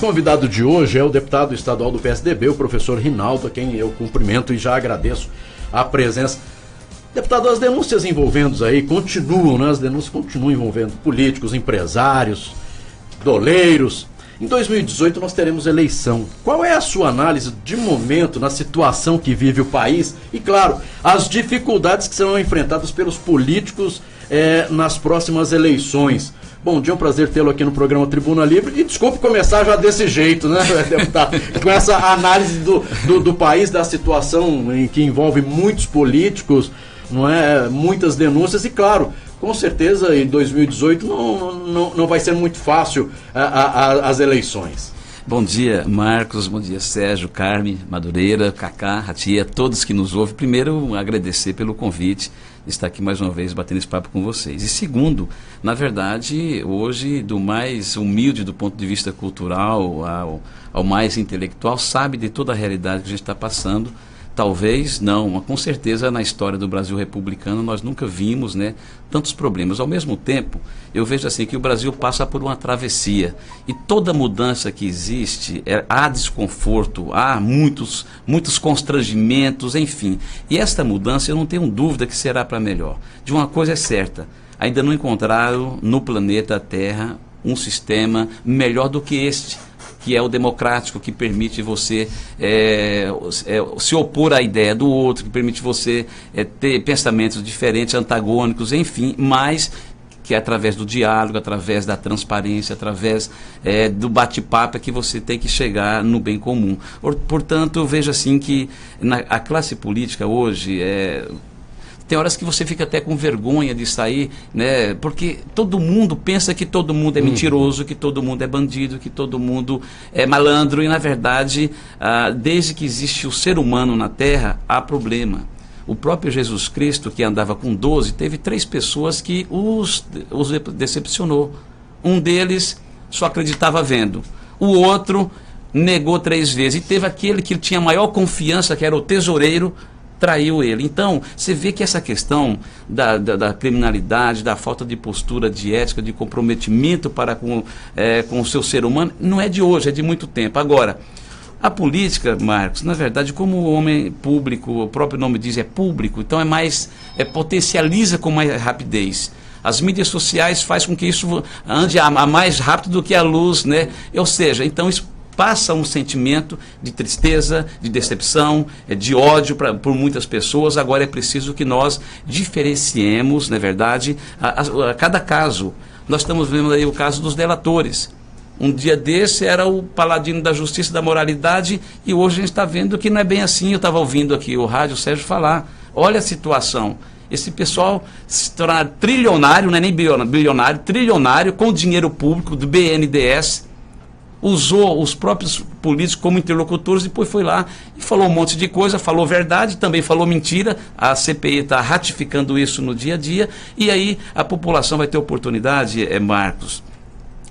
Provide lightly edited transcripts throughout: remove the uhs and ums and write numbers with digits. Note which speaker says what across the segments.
Speaker 1: convidado de hoje é o deputado estadual do PSDB, o professor Rinaldo, a quem eu cumprimento e já agradeço a presença. Deputado, as denúncias envolvendo aí continuam, né? As denúncias continuam envolvendo políticos, empresários, doleiros. Em 2018 nós teremos eleição. Qual é a sua análise de momento na situação que vive o país e, claro, as dificuldades que serão enfrentadas pelos políticos nas próximas eleições? Bom dia, é um prazer tê-lo aqui no programa Tribuna Livre. E desculpe começar já desse jeito, né, deputado? Com essa análise do país, da situação em que envolve muitos políticos, não é? Muitas denúncias e, claro, com certeza em 2018 não vai ser muito fácil as eleições.
Speaker 2: Bom dia, Marcos, bom dia, Sérgio, Carme, Madureira, Cacá, Ratia, todos que nos ouvem. Primeiro, agradecer pelo convite de estar aqui mais uma vez batendo esse papo com vocês. E segundo, na verdade, hoje, do mais humilde do ponto de vista cultural ao mais intelectual, sabe de toda a realidade que a gente está passando. Talvez não, mas com certeza na história do Brasil republicano nós nunca vimos, né, tantos problemas. Ao mesmo tempo, eu vejo assim que o Brasil passa por uma travessia e toda mudança que existe, há desconforto, há muitos constrangimentos, enfim. E esta mudança eu não tenho dúvida que será para melhor. De uma coisa é certa, ainda não encontraram no planeta Terra um sistema melhor do que este, que é o democrático, que permite você se opor à ideia do outro, que permite você ter pensamentos diferentes, antagônicos, enfim, mas que é através do diálogo, através da transparência, através do bate-papo é que você tem que chegar no bem comum. Portanto, eu vejo assim que a classe política hoje tem horas que você fica até com vergonha de sair, né? Porque todo mundo pensa que todo mundo é mentiroso, que todo mundo é bandido, que todo mundo é malandro. E, na verdade, desde que existe o ser humano na Terra, há problema. O próprio Jesus Cristo, que andava com 12, teve 3 pessoas que os decepcionou. Um deles só acreditava vendo. O outro negou 3 vezes. E teve aquele que tinha maior confiança, que era o tesoureiro, traiu ele. Então, você vê que essa questão da criminalidade, da falta de postura, de ética, de comprometimento para com o seu ser humano, não é de hoje, é de muito tempo. Agora, a política, Marcos, na verdade, como o homem público, o próprio nome diz, é público, então potencializa com mais rapidez. As mídias sociais fazem com que isso ande a mais rápido do que a luz, né? Ou seja, então isso passa um sentimento de tristeza, de decepção, de ódio por muitas pessoas. Agora é preciso que nós diferenciemos, na verdade, a cada caso. Nós estamos vendo aí o caso dos delatores. Um dia desse era o paladino da justiça e da moralidade e hoje a gente está vendo que não é bem assim. Eu estava ouvindo aqui o rádio Sérgio falar. Olha a situação. Esse pessoal se tornar trilionário, não é nem bilionário, trilionário com dinheiro público do BNDES, usou os próprios políticos como interlocutores, depois foi lá e falou um monte de coisa, falou verdade, também falou mentira. A CPI está ratificando isso no dia a dia, e aí a população vai ter oportunidade, Marcos,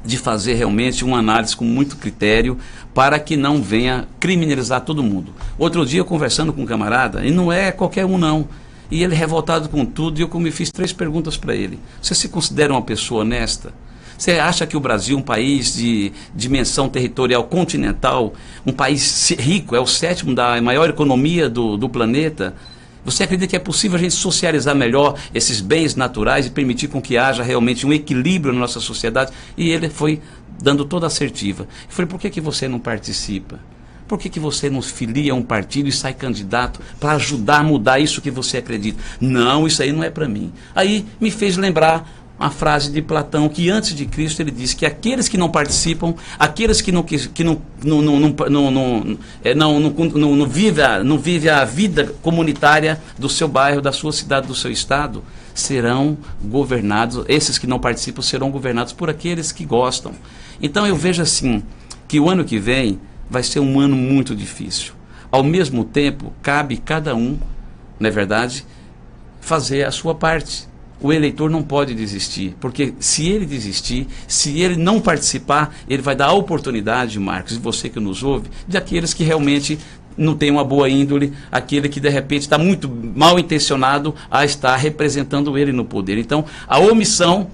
Speaker 2: de fazer realmente uma análise com muito critério para que não venha criminalizar todo mundo. Outro dia, conversando com um camarada, e não é qualquer um não, e ele revoltado com tudo, e eu me fiz 3 perguntas para ele. Você se considera uma pessoa honesta? Você acha que o Brasil, um país de dimensão territorial continental, um país rico, é o 7º da maior economia do planeta? Você acredita que é possível a gente socializar melhor esses bens naturais e permitir com que haja realmente um equilíbrio na nossa sociedade? E ele foi dando toda a assertiva. Eu falei, por que você não participa? Por que você não filia a um partido e sai candidato para ajudar a mudar isso que você acredita? Não, isso aí não é para mim. Aí me fez lembrar uma frase de Platão, que antes de Cristo ele disse que aqueles que não participam, aqueles que não vivem a vida comunitária do seu bairro, da sua cidade, do seu estado, serão governados, esses que não participam serão governados por aqueles que gostam. Então eu vejo assim, que o ano que vem vai ser um ano muito difícil. Ao mesmo tempo, cabe cada um, não é verdade, fazer a sua parte. O eleitor não pode desistir, porque se ele desistir, se ele não participar, ele vai dar a oportunidade, Marcos, e você que nos ouve, de aqueles que realmente não tem uma boa índole, aquele que de repente está muito mal intencionado a estar representando ele no poder. Então, a omissão,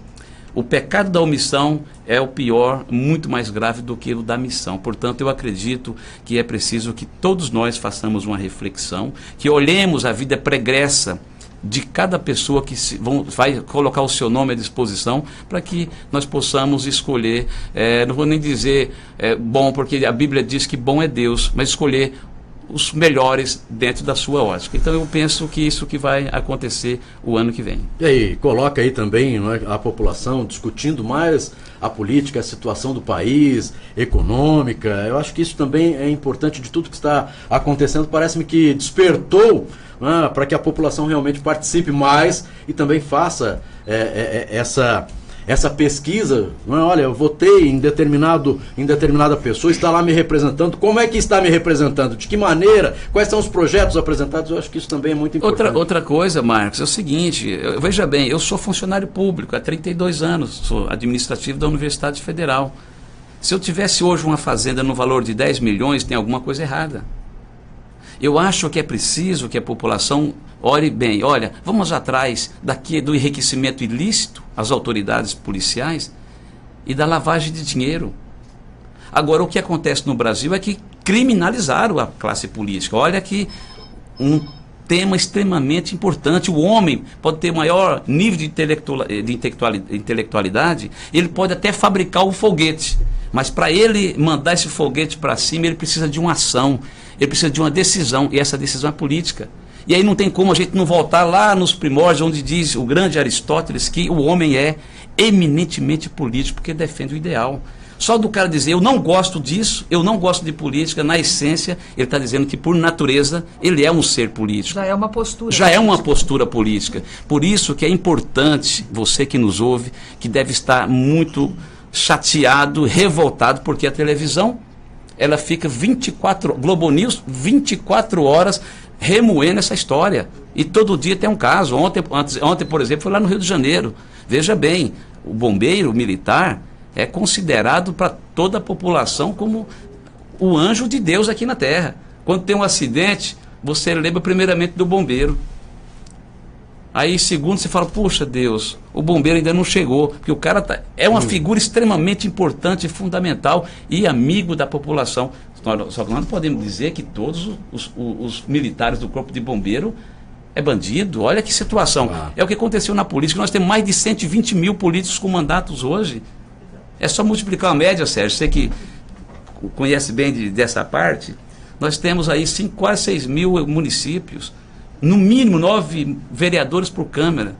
Speaker 2: o pecado da omissão é o pior, muito mais grave do que o da missão. Portanto, eu acredito que é preciso que todos nós façamos uma reflexão, que olhemos a vida pregressa de cada pessoa que vai colocar o seu nome à disposição, para que nós possamos escolher, não vou nem dizer bom, porque a Bíblia diz que bom é Deus, mas escolher os melhores dentro da sua ótica. Então eu penso que isso que vai acontecer o ano que vem.
Speaker 1: E aí, coloca aí também, não é, a população discutindo mais a política, a situação do país, econômica. Eu acho que isso também é importante de tudo que está acontecendo. Parece-me que despertou, né, para que a população realmente participe mais e também faça essa pesquisa, não é? Olha, eu votei em determinada pessoa, está lá me representando. Como é que está me representando? De que maneira? Quais são os projetos apresentados? Eu acho que isso também é muito importante.
Speaker 2: Outra coisa, Marcos, é o seguinte, veja bem, eu sou funcionário público há 32 anos, sou administrativo da Universidade Federal. Se eu tivesse hoje uma fazenda no valor de 10 milhões, tem alguma coisa errada. Eu acho que é preciso que a população olhe bem, olha, vamos atrás do enriquecimento ilícito, as autoridades policiais, e da lavagem de dinheiro. Agora, o que acontece no Brasil é que criminalizaram a classe política. Olha que um tema extremamente importante. O homem pode ter maior nível de intelectualidade, ele pode até fabricar o foguete, mas para ele mandar esse foguete para cima, ele precisa de uma ação, ele precisa de uma decisão, e essa decisão é política. E aí não tem como a gente não voltar lá nos primórdios, onde diz o grande Aristóteles que o homem é eminentemente político, porque defende o ideal. Só do cara dizer, eu não gosto disso, eu não gosto de política, na essência, ele está dizendo que, por natureza, ele é um ser político.
Speaker 3: Já é uma postura.
Speaker 2: Já é uma postura política. Por isso que é importante, você que nos ouve, que deve estar muito chateado, revoltado, porque a televisão, ela fica Globo News, 24 horas remoendo essa história. E todo dia tem um caso. Ontem, por exemplo, foi lá no Rio de Janeiro. Veja bem, o bombeiro militar é considerado para toda a população como o anjo de Deus aqui na Terra. Quando tem um acidente, você lembra primeiramente do bombeiro. Aí, segundo, você fala, puxa Deus, o bombeiro ainda não chegou, porque o cara é uma figura extremamente importante e fundamental e amigo da população. Só que nós não podemos dizer que todos os militares do Corpo de Bombeiro é bandido. Olha que situação. É o que aconteceu na política. Nós temos mais de 120 mil políticos com mandatos hoje. É só multiplicar a média, Sérgio. Você que conhece bem dessa parte, nós temos aí quase 6 mil municípios. No mínimo 9 vereadores por Câmara.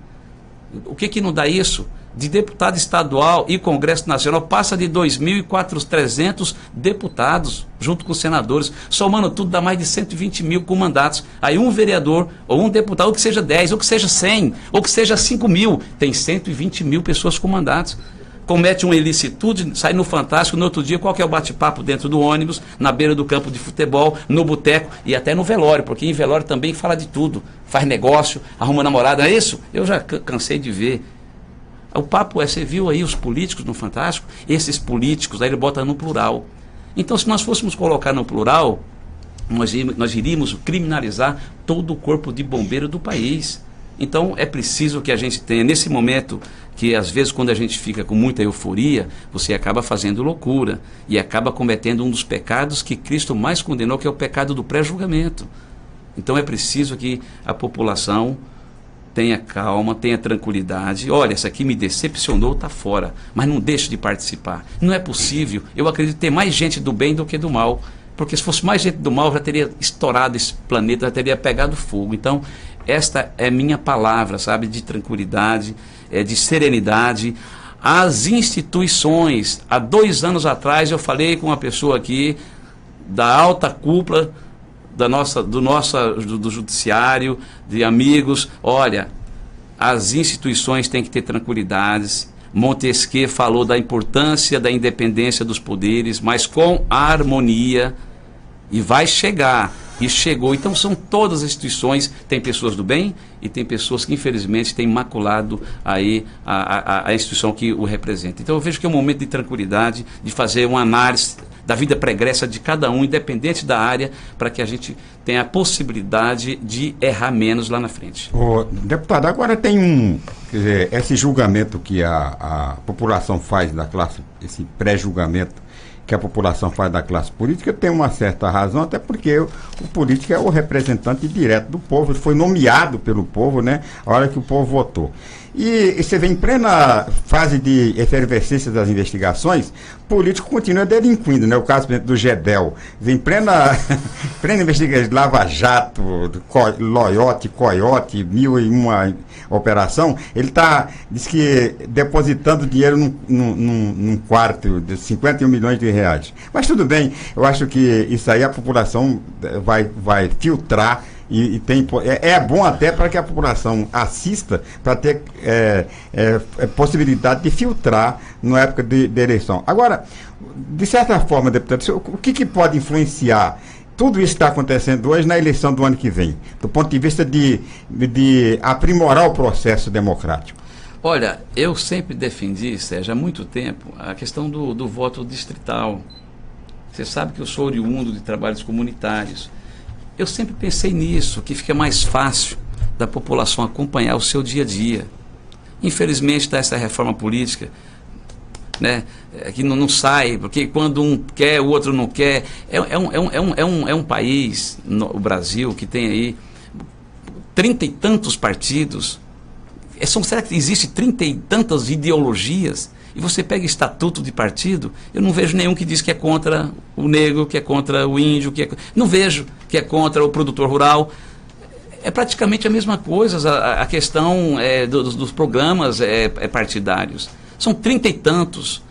Speaker 2: O que não dá isso? De deputado estadual e Congresso Nacional passa de 2.300 deputados, junto com os senadores. Somando tudo dá mais de 120 mil com mandatos. Aí um vereador, ou um deputado, ou que seja 10, ou que seja 100, ou que seja 5 mil, tem 120 mil pessoas com mandatos. Comete uma ilicitude, sai no Fantástico, no outro dia qual que é o bate-papo dentro do ônibus, na beira do campo de futebol, no boteco e até no velório, porque em velório também fala de tudo, faz negócio, arruma namorada, não é isso? Eu já cansei de ver. O papo você viu aí os políticos no Fantástico? Esses políticos, aí ele bota no plural. Então, se nós fôssemos colocar no plural, nós iríamos criminalizar todo o corpo de bombeiro do país. Então é preciso que a gente tenha, nesse momento, que às vezes quando a gente fica com muita euforia, você acaba fazendo loucura e acaba cometendo um dos pecados que Cristo mais condenou, que é o pecado do pré-julgamento. Então é preciso que a população tenha calma, tenha tranquilidade. Olha, essa aqui me decepcionou, está fora, mas não deixe de participar. Não é possível, eu acredito ter mais gente do bem do que do mal, porque se fosse mais gente do mal, já teria estourado esse planeta, já teria pegado fogo. Então, esta é minha palavra, sabe, de tranquilidade, de serenidade. As instituições, há 2 anos atrás eu falei com uma pessoa aqui da alta cúpula do judiciário, de amigos, olha, as instituições têm que ter tranquilidades. Montesquieu falou da importância da independência dos poderes, mas com harmonia, e vai chegar. E chegou. Então são todas as instituições, tem pessoas do bem e tem pessoas que infelizmente têm maculado aí a instituição que o representa. Então eu vejo que é um momento de tranquilidade, de fazer uma análise da vida pregressa de cada um, independente da área, para que a gente tenha a possibilidade de errar menos lá na frente.
Speaker 3: Ô, deputado, agora tem quer dizer, esse julgamento que a população faz da classe, esse pré-julgamento que a população faz da classe política, tem uma certa razão, até porque o político é o representante direto do povo, foi nomeado pelo povo, né, a hora que o povo votou. E você vê em plena fase de efervescência das investigações, o político continua delinquindo, né? O caso do Gedel, em plena investigação, Lava Jato, Loiote, Coiote, 1001 operação, ele diz que depositando dinheiro num quarto de 51 milhões de reais. Mas tudo bem, eu acho que isso aí a população vai filtrar. É bom até para que a população assista, para ter possibilidade de filtrar na época de eleição. Agora, de certa forma, deputado, o que pode influenciar tudo isso que está acontecendo hoje na eleição do ano que vem, do ponto de vista de aprimorar o processo democrático?
Speaker 2: Olha, eu sempre defendi, Sérgio, há muito tempo, a questão do voto distrital. Você sabe que eu sou oriundo de trabalhos comunitários. Eu sempre pensei nisso, que fica mais fácil da população acompanhar o seu dia a dia. Infelizmente está essa reforma política, né, que não sai, porque quando um quer, o outro não quer. É um país, o Brasil, que tem aí 30 e tantos partidos. Será que existe 30 e tantas ideologias? E você pega estatuto de partido, eu não vejo nenhum que diz que é contra o negro, que é contra o índio, não vejo que é contra o produtor rural. É praticamente a mesma coisa, a questão dos programas partidários. São 30 e tantos.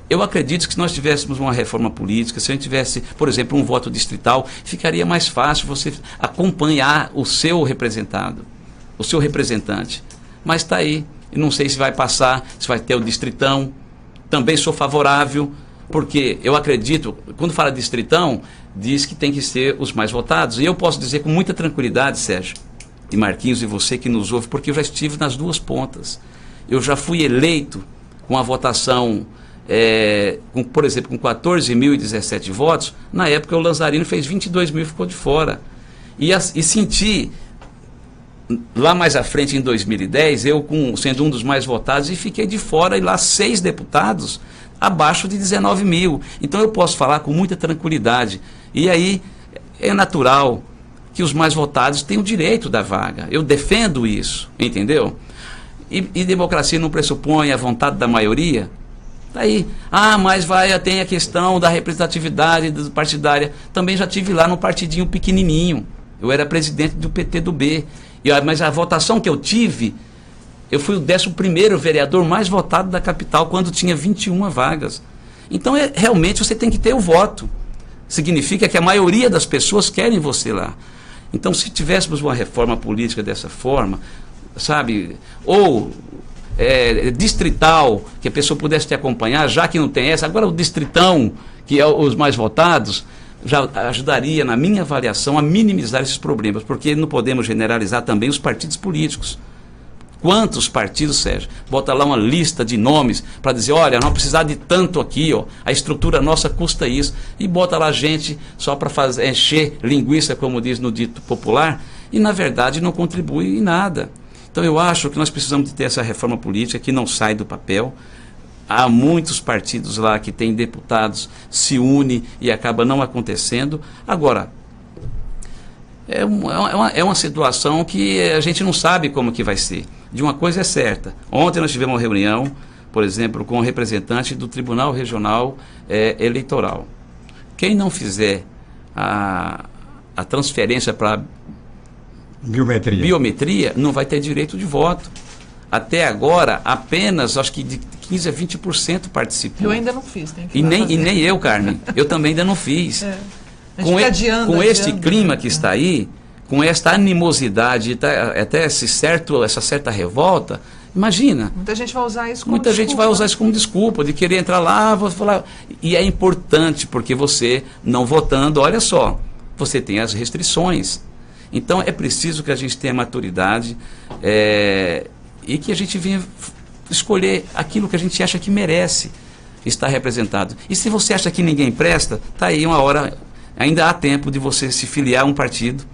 Speaker 2: Eu acredito que se nós tivéssemos uma reforma política, se a gente tivesse, por exemplo, um voto distrital, ficaria mais fácil você acompanhar o seu representado, o seu representante. Mas está aí. Eu não sei se vai passar, se vai ter o distritão. Também sou favorável, porque eu acredito, quando fala distritão, diz que tem que ser os mais votados. E eu posso dizer com muita tranquilidade, Sérgio, e Marquinhos, e você que nos ouve, porque eu já estive nas duas pontas. Eu já fui eleito com a votação, por exemplo, com 14.017 votos. Na época o Lanzarino fez 22 mil e ficou de fora. E senti... Lá mais à frente, em 2010, eu sendo um dos mais votados, e fiquei de fora, e lá 6 deputados abaixo de 19 mil. Então eu posso falar com muita tranquilidade. E aí é natural que os mais votados tenham o direito da vaga. Eu defendo isso, entendeu? E democracia não pressupõe a vontade da maioria? Tá aí. Mas tem a questão da representatividade partidária. Também já tive lá no partidinho pequenininho. Eu era presidente do PT do B. Mas a votação que eu tive, eu fui o 11º vereador mais votado da capital, quando tinha 21 vagas. Então, realmente, você tem que ter o voto. Significa que a maioria das pessoas querem você lá. Então, se tivéssemos uma reforma política dessa forma, sabe, ou distrital, que a pessoa pudesse te acompanhar, já que não tem essa, agora o distritão, que é os mais votados, já ajudaria, na minha avaliação, a minimizar esses problemas, porque não podemos generalizar também os partidos políticos. Quantos partidos, Sérgio? Bota lá uma lista de nomes para dizer, olha, não precisar de tanto aqui, ó, a estrutura nossa custa isso, e bota lá gente só para encher linguiça, como diz no dito popular, e na verdade não contribui em nada. Então eu acho que nós precisamos de ter essa reforma política que não sai do papel. Há muitos partidos lá que têm deputados, se unem e acaba não acontecendo. Agora, é uma situação que a gente não sabe como que vai ser. De uma coisa é certa. Ontem nós tivemos uma reunião, por exemplo, com o representante do Tribunal Regional Eleitoral. Quem não fizer a transferência para biometria não vai ter direito de voto. Até agora, apenas, acho que de 15% a 20% participou.
Speaker 4: Eu ainda não fiz. Tem que
Speaker 2: e nem eu, Carmen. Eu também ainda não fiz. Com este clima que está aí, com esta animosidade, até essa certa revolta, imagina.
Speaker 4: Muita gente vai usar isso como desculpa.
Speaker 2: Gente vai usar isso como desculpa, de querer entrar lá, vou falar. E é importante, porque você, não votando, olha só, você tem as restrições. Então, é preciso que a gente tenha maturidade, e que a gente venha escolher aquilo que a gente acha que merece. está representado. E se você acha que ninguém presta, está aí uma hora, ainda há tempo de você se filiar a um partido,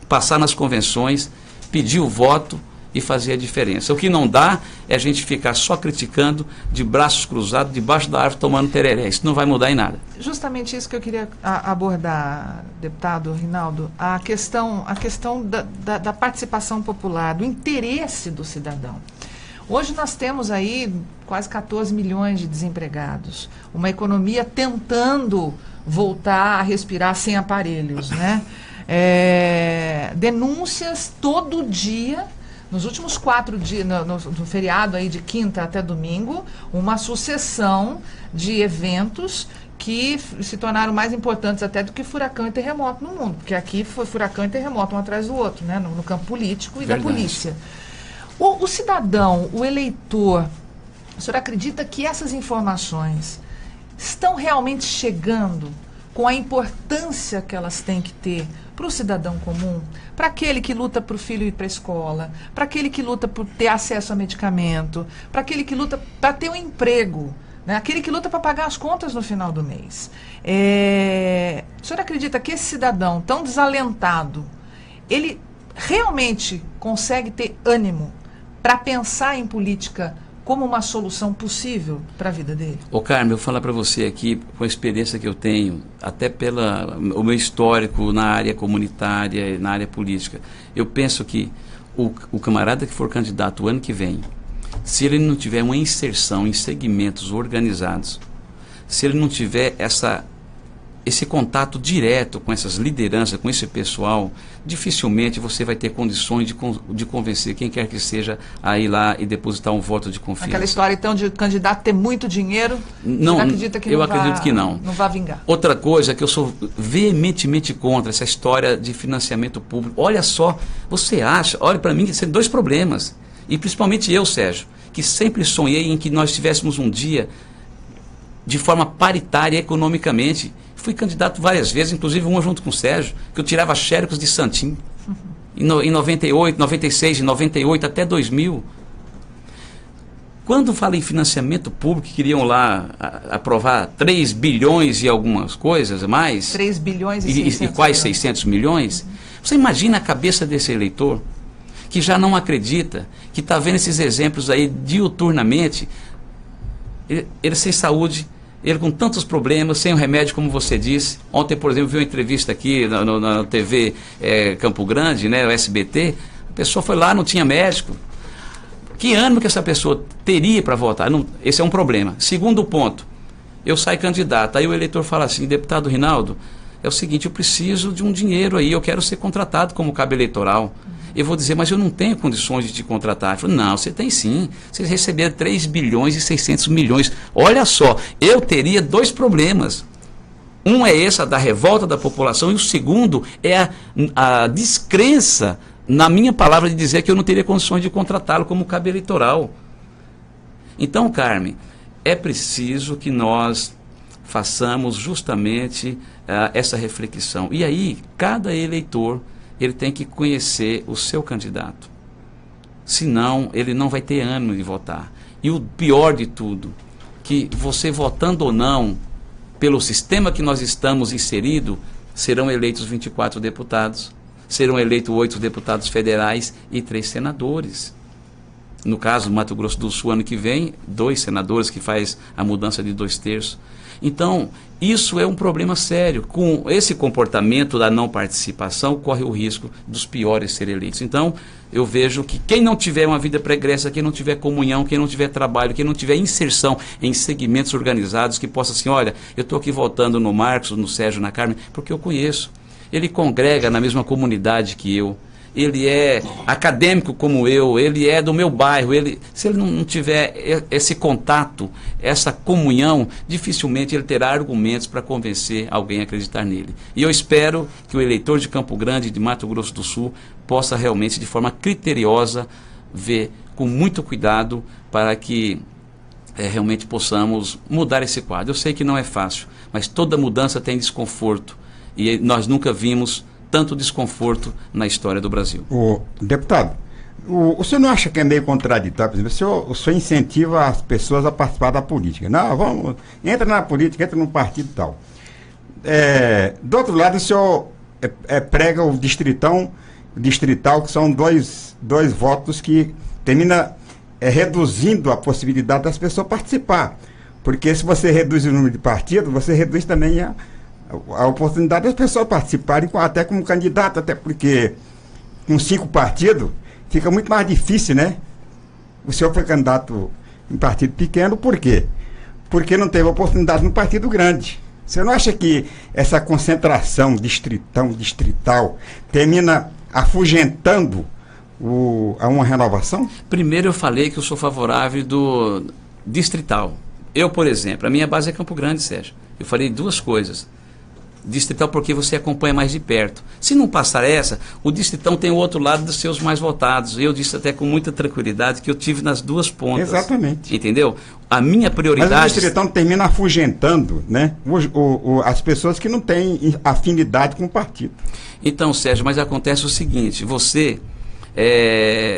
Speaker 2: passar nas convenções, pedir o voto e fazer a diferença. O que não dá é a gente ficar só criticando, de braços cruzados, debaixo da árvore, tomando tereré. Isso não vai mudar em nada.
Speaker 4: Justamente isso que eu queria abordar, deputado Rinaldo, a questão da participação popular, do interesse do cidadão. Hoje nós temos aí quase 14 milhões de desempregados, uma economia tentando voltar a respirar sem aparelhos, né? Denúncias todo dia. Nos últimos 4 dias, no feriado aí de quinta até domingo, uma sucessão de eventos que se tornaram mais importantes até do que furacão e terremoto no mundo, porque aqui foi furacão e terremoto um atrás do outro, né, no campo político e
Speaker 2: Verdade.
Speaker 4: da polícia. O cidadão, o eleitor, o senhor acredita que essas informações estão realmente chegando com a importância que elas têm que ter para o cidadão comum, para aquele que luta para o filho ir para a escola, para aquele que luta por ter acesso a medicamento, para aquele que luta para ter um emprego, né? Aquele que luta para pagar as contas no final do mês. O senhor acredita que esse cidadão tão desalentado, ele realmente consegue ter ânimo para pensar em política como uma solução possível para a vida dele?
Speaker 2: Ô Carmen, eu vou falar para você aqui, com a experiência que eu tenho, até pelo meu histórico na área comunitária, na área política, eu penso que o camarada que for candidato o ano que vem, se ele não tiver uma inserção em segmentos organizados, se ele não tiver esse contato direto com essas lideranças, com esse pessoal, dificilmente você vai ter condições de convencer quem quer que seja a ir lá e depositar um voto de confiança.
Speaker 4: Aquela história, então, de candidato ter muito dinheiro,
Speaker 2: não,
Speaker 4: você acredita que
Speaker 2: eu acredito que não.
Speaker 4: Não vai vingar.
Speaker 2: Outra coisa que eu sou veementemente contra, essa história de financiamento público. Olha só, você acha, olha para mim, são 2 problemas. E principalmente eu, Sérgio, que sempre sonhei em que nós tivéssemos um dia de forma paritária economicamente. Fui candidato várias vezes, inclusive uma junto com o Sérgio, que eu tirava xéricos de Santim. Em 98, 96, em 98 até 2000. Quando fala em financiamento público, queriam lá aprovar 3 bilhões e algumas coisas mais.
Speaker 4: 3 bilhões
Speaker 2: e quase 600 milhões. Você imagina a cabeça desse eleitor, que já não acredita, que está vendo esses exemplos aí diuturnamente, ele sem saúde, ele com tantos problemas, sem o remédio, como você disse. Ontem, por exemplo, vi uma entrevista aqui na TV Campo Grande, né, o SBT, a pessoa foi lá, não tinha médico. Que ânimo que essa pessoa teria para votar? Não, esse é um problema. Segundo ponto, eu saio candidato, aí o eleitor fala assim, deputado Rinaldo, é o seguinte, eu preciso de um dinheiro aí, eu quero ser contratado como cabo eleitoral. Eu vou dizer, mas eu não tenho condições de te contratar. Eu falo, não, você tem sim. Vocês receberam 3 bilhões e 600 milhões. Olha só, eu teria 2 problemas. Um é essa da revolta da população e o segundo é a descrença na minha palavra de dizer que eu não teria condições de contratá-lo como cabo eleitoral. Então, Carmen, é preciso que nós façamos justamente essa reflexão. E aí, cada eleitor ele tem que conhecer o seu candidato. Senão, ele não vai ter ânimo de votar. E o pior de tudo, que você votando ou não, pelo sistema que nós estamos inserido, serão eleitos 24 deputados, serão eleitos 8 deputados federais e 3 senadores. No caso, no Mato Grosso do Sul, ano que vem, 2 senadores, que faz a mudança de 2/3. Então, isso é um problema sério. Com esse comportamento da não participação, corre o risco dos piores serem eleitos. Então, eu vejo que quem não tiver uma vida pregressa, quem não tiver comunhão, quem não tiver trabalho, quem não tiver inserção em segmentos organizados, que possa assim, olha, eu estou aqui votando no Marcos, no Sérgio, na Carmen, porque eu conheço. Ele congrega na mesma comunidade que eu. Ele é acadêmico como eu, ele é do meu bairro, se ele não tiver esse contato, essa comunhão, dificilmente ele terá argumentos para convencer alguém a acreditar nele. E eu espero que o eleitor de Campo Grande, de Mato Grosso do Sul, possa realmente, de forma criteriosa, ver com muito cuidado para que realmente possamos mudar esse quadro. Eu sei que não é fácil, mas toda mudança tem desconforto e nós nunca vimos tanto desconforto na história do Brasil.
Speaker 3: O deputado, O senhor não acha que é meio contraditório? Por exemplo, o senhor incentiva as pessoas a participar da política. Não, vamos, entra na política, entra no partido e tal. Do outro lado, o senhor prega o distrital, que são dois votos que termina reduzindo a possibilidade das pessoas participar. Porque se você reduz o número de partidos, você reduz também a oportunidade das pessoas participarem até como candidato, até porque com 5 partidos fica muito mais difícil, né? O senhor foi candidato em partido pequeno, por quê? Porque não teve oportunidade no partido grande. Você não acha que essa concentração distrital termina afugentando a uma renovação?
Speaker 2: Primeiro eu falei que eu sou favorável do distrital. Eu, por exemplo, a minha base é Campo Grande, Sérgio. Eu falei 2 coisas. Distrital porque você acompanha mais de perto. Se não passar essa, o distritão tem o outro lado dos seus mais votados. Eu disse até com muita tranquilidade que eu tive nas 2 pontas.
Speaker 3: Exatamente.
Speaker 2: Entendeu? A minha prioridade...
Speaker 3: Mas o distritão termina afugentando, né, as pessoas que não têm afinidade com o partido.
Speaker 2: Então, Sérgio, mas acontece o seguinte, você...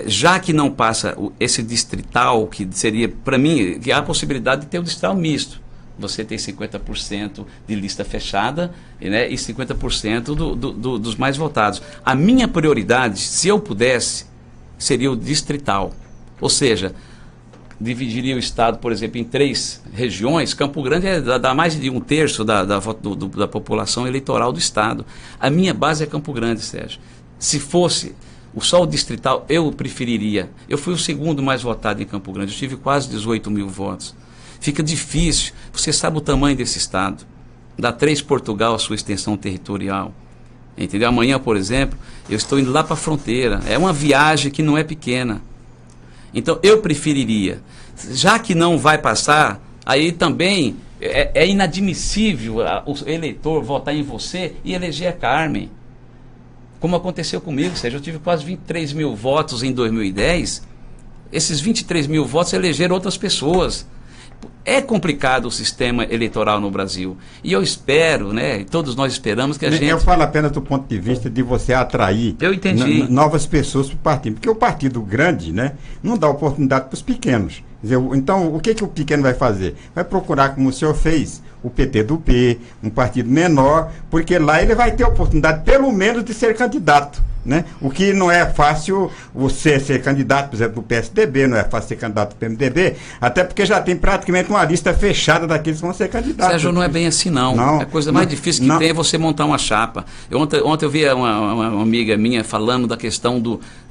Speaker 2: já que não passa esse distrital, que seria, para mim, que há a possibilidade de ter o distrital misto. Você tem 50% de lista fechada, né, e 50% dos mais votados. A minha prioridade, se eu pudesse, seria o distrital. Ou seja, dividiria o estado, por exemplo, em 3 regiões. Campo Grande dá mais de 1/3 da população eleitoral do estado. A minha base é Campo Grande, Sérgio. Se fosse só o distrital, eu preferiria. Eu fui o 2º mais votado em Campo Grande. Eu tive quase 18 mil votos. Fica difícil. Você sabe o tamanho desse estado. Dá 3 Portugal a sua extensão territorial. Entendeu? Amanhã, por exemplo, eu estou indo lá para a fronteira. É uma viagem que não é pequena. Então, eu preferiria. Já que não vai passar, aí também é inadmissível o eleitor votar em você e eleger a Carmen. Como aconteceu comigo, ou seja, eu tive quase 23 mil votos em 2010. Esses 23 mil votos elegeram outras pessoas. É complicado o sistema eleitoral no Brasil. E eu espero, né, todos nós esperamos que a gente...
Speaker 3: Eu falo apenas do ponto de vista de você atrair novas pessoas para o partido. Porque o partido grande, né, não dá oportunidade para os pequenos. Então, o que o pequeno vai fazer? Vai procurar, como o senhor fez, o PTB, um partido menor, porque lá ele vai ter a oportunidade, pelo menos, de ser candidato. Né? O que não é fácil você ser candidato, por exemplo, do PSDB, não é fácil ser candidato do PMDB, até porque já tem praticamente uma lista fechada daqueles que vão ser candidatos.
Speaker 2: Sérgio, não é bem assim não. A coisa mais difícil que tem é você montar uma chapa. Ontem eu vi uma amiga minha falando da questão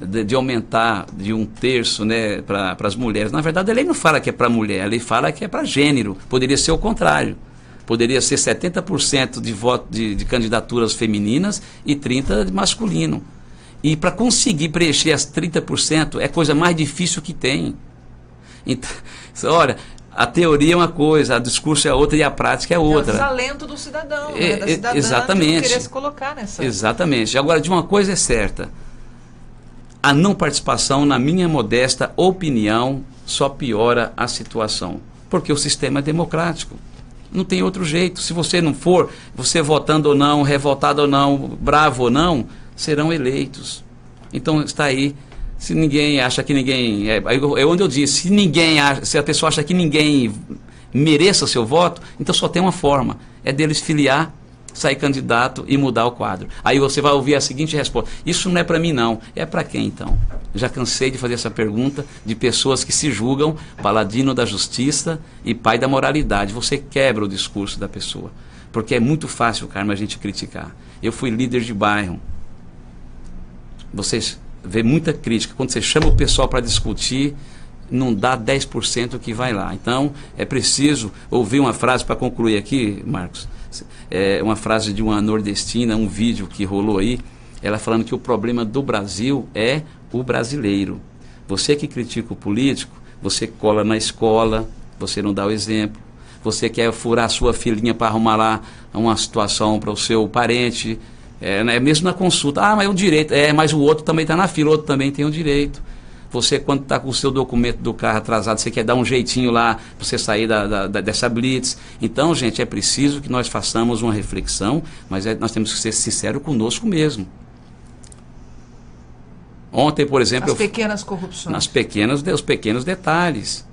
Speaker 2: de aumentar de 1/3, né, para as mulheres. Na verdade, ele não fala que é para mulher, ele fala que é para gênero. Poderia ser o contrário. Poderia ser 70% de voto de candidaturas femininas e 30% de masculino. E para conseguir preencher as 30% é a coisa mais difícil que tem. Então, olha, a teoria é uma coisa, o discurso é outra e a prática é outra.
Speaker 4: É o desalento do cidadão, né? Da cidadã
Speaker 2: exatamente.
Speaker 4: Que não querer se colocar nessa...
Speaker 2: Exatamente. Agora, de uma coisa é certa, a não participação, na minha modesta opinião, só piora a situação. Porque o sistema é democrático. Não tem outro jeito. Se você não for, você votando ou não, revoltado ou não, bravo ou não, serão eleitos. Então está aí. Se ninguém acha que ninguém... É onde eu disse, se a pessoa acha que ninguém mereça seu voto, então só tem uma forma, é deles filiar, sair candidato e mudar o quadro. Aí você vai ouvir a seguinte resposta: isso não é para mim não, é para quem então? Já cansei de fazer essa pergunta de pessoas que se julgam paladino da justiça e pai da moralidade. Você quebra o discurso da pessoa, porque é muito fácil, Carmen, a gente criticar. Eu fui líder de bairro. Vocês vê muita crítica. Quando você chama o pessoal para discutir, não dá 10% que vai lá. Então, é preciso ouvir uma frase, para concluir aqui, Marcos, uma frase de uma nordestina, um vídeo que rolou aí, ela falando que o problema do Brasil é o brasileiro. Você que critica o político, você cola na escola, você não dá o exemplo, você quer furar a sua filhinha para arrumar lá uma situação para o seu parente, mesmo na consulta, mas é um direito, mas o outro também está na fila, o outro também tem um direito. Você, quando está com o seu documento do carro atrasado, você quer dar um jeitinho lá para você sair dessa blitz. Então, gente, é preciso que nós façamos uma reflexão, mas nós temos que ser sinceros conosco mesmo. Ontem, por exemplo...
Speaker 4: As pequenas corrupções.
Speaker 2: Os pequenos detalhes.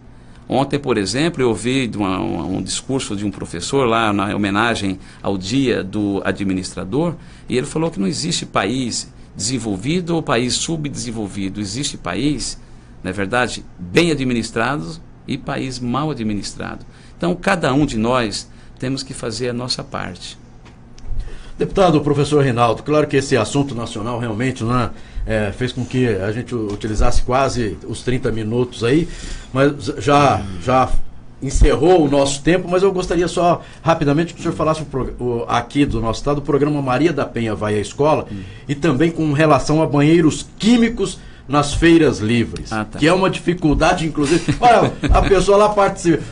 Speaker 2: Ontem, por exemplo, eu ouvi um discurso de um professor lá na homenagem ao Dia do Administrador, e ele falou que não existe país desenvolvido ou país subdesenvolvido. Existe país, na verdade, bem administrado e país mal administrado. Então, cada um de nós temos que fazer a nossa parte.
Speaker 1: Deputado, professor Rinaldo, claro que esse assunto nacional realmente, né, fez com que a gente utilizasse quase os 30 minutos aí, mas já encerrou o nosso tempo, mas eu gostaria só rapidamente que o senhor falasse aqui do nosso estado, o programa Maria da Penha Vai à Escola, e também com relação a banheiros químicos nas feiras livres, que é uma dificuldade, inclusive. Olha, a pessoa lá participa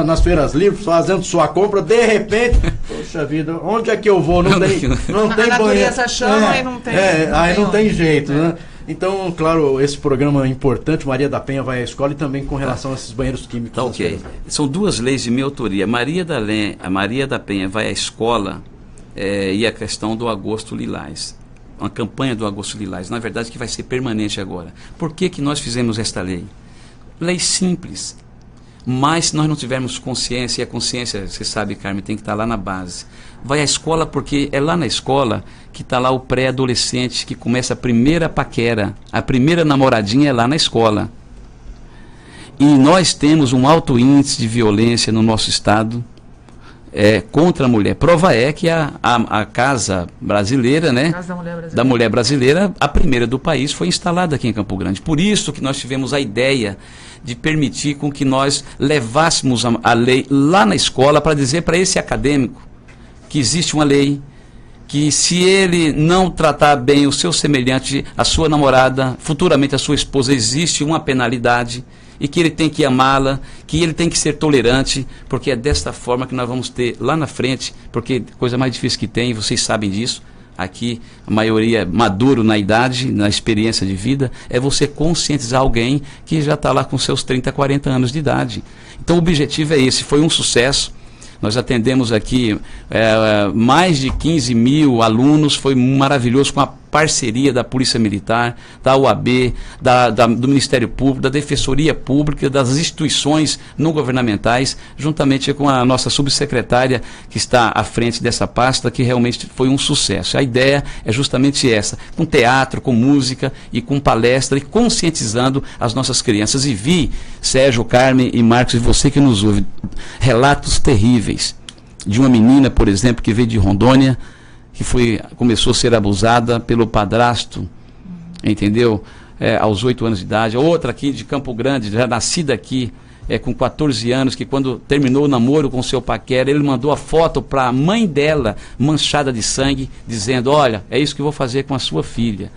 Speaker 1: nas feiras livres, fazendo sua compra, de repente, poxa vida, onde é que eu vou? Não tem banheiro. A natureza chama e não tem. Aí não tem jeito, né? Então, claro, esse programa é importante, Maria da Penha Vai à Escola, e também com relação a esses banheiros químicos.
Speaker 2: Tá, ok. São duas leis de minha autoria. A Maria da Penha Vai à Escola e a questão do Agosto Lilás. Uma campanha do Agosto Lilás, na verdade, que vai ser permanente agora. Por que nós fizemos esta lei? Lei simples, mas se nós não tivermos consciência, e a consciência, você sabe, Carmen, tem que estar lá na base. Vai à escola porque é lá na escola que está lá o pré-adolescente, que começa a primeira paquera, a primeira namoradinha é lá na escola. E nós temos um alto índice de violência no nosso estado, contra a mulher. Prova é que a Casa Brasileira, né, da Mulher Brasileira, a primeira do país, foi instalada aqui em Campo Grande. Por isso que nós tivemos a ideia de permitir com que nós levássemos a lei lá na escola para dizer para esse acadêmico que existe uma lei, que se ele não tratar bem o seu semelhante, a sua namorada, futuramente a sua esposa, existe uma penalidade, e que ele tem que amá-la, que ele tem que ser tolerante, porque é desta forma que nós vamos ter lá na frente, porque coisa mais difícil que tem, vocês sabem disso, aqui a maioria maduro na idade, na experiência de vida, é você conscientizar alguém que já está lá com seus 30, 40 anos de idade. Então o objetivo é esse, foi um sucesso. Nós atendemos aqui mais de 15 mil alunos, foi maravilhoso, com a parceria da Polícia Militar, da UAB, do Ministério Público, da Defensoria Pública, das instituições não governamentais, juntamente com a nossa subsecretária que está à frente dessa pasta, que realmente foi um sucesso. A ideia é justamente essa, com teatro, com música e com palestra, e conscientizando as nossas crianças. E vi, Sérgio, Carmen e Marcos, e você que nos ouve, relatos terríveis de uma menina, por exemplo, que veio de Rondônia, que começou a ser abusada pelo padrasto, entendeu? Aos 8 anos de idade. Outra aqui de Campo Grande, já nascida aqui, com 14 anos, que quando terminou o namoro com seu paquera, ele mandou a foto para a mãe dela, manchada de sangue, dizendo, olha, é isso que eu vou fazer com a sua filha.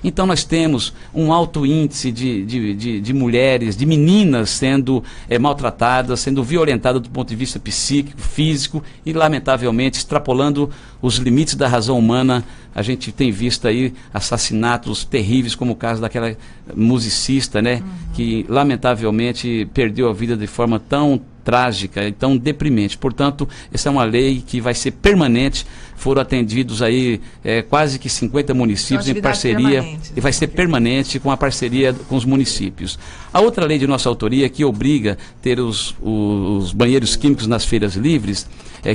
Speaker 2: Então nós temos um alto índice de mulheres, de meninas sendo maltratadas, sendo violentadas do ponto de vista psíquico, físico e, lamentavelmente, extrapolando os limites da razão humana. A gente tem visto aí assassinatos terríveis, como o caso daquela musicista, né, que lamentavelmente perdeu a vida de forma tão trágica e tão deprimente. Portanto, essa é uma lei que vai ser permanente. Foram atendidos aí quase que 50 municípios em parceria, e vai ser permanente com a parceria com os municípios. A outra lei de nossa autoria, que obriga a ter os banheiros químicos nas feiras livres,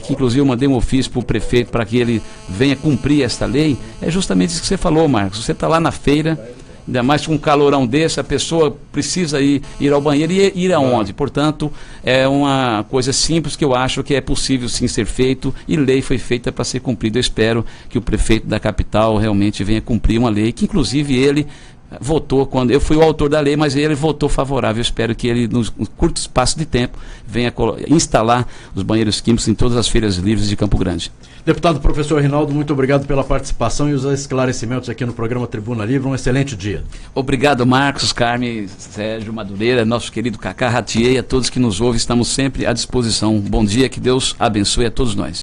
Speaker 2: que inclusive eu mandei um ofício para o prefeito para que ele venha cumprir esta lei, é justamente isso que você falou, Marcos. Você está lá na feira, ainda mais com um calorão desse, a pessoa precisa ir ao banheiro, e ir aonde? Portanto, é uma coisa simples que eu acho que é possível sim ser feito, e lei foi feita para ser cumprida. Eu espero que o prefeito da capital realmente venha cumprir uma lei, que inclusive ele votou, quando eu fui o autor da lei, mas ele votou favorável. Eu espero que ele, num curto espaço de tempo, venha instalar os banheiros químicos em todas as feiras livres de Campo Grande.
Speaker 1: Deputado professor Rinaldo, muito obrigado pela participação e os esclarecimentos aqui no programa Tribuna Livre. Um excelente dia.
Speaker 2: Obrigado, Marcos, Carmen, Sérgio, Madureira, nosso querido Cacá, Ratier, a todos que nos ouvem, estamos sempre à disposição. Bom dia, que Deus abençoe a todos nós.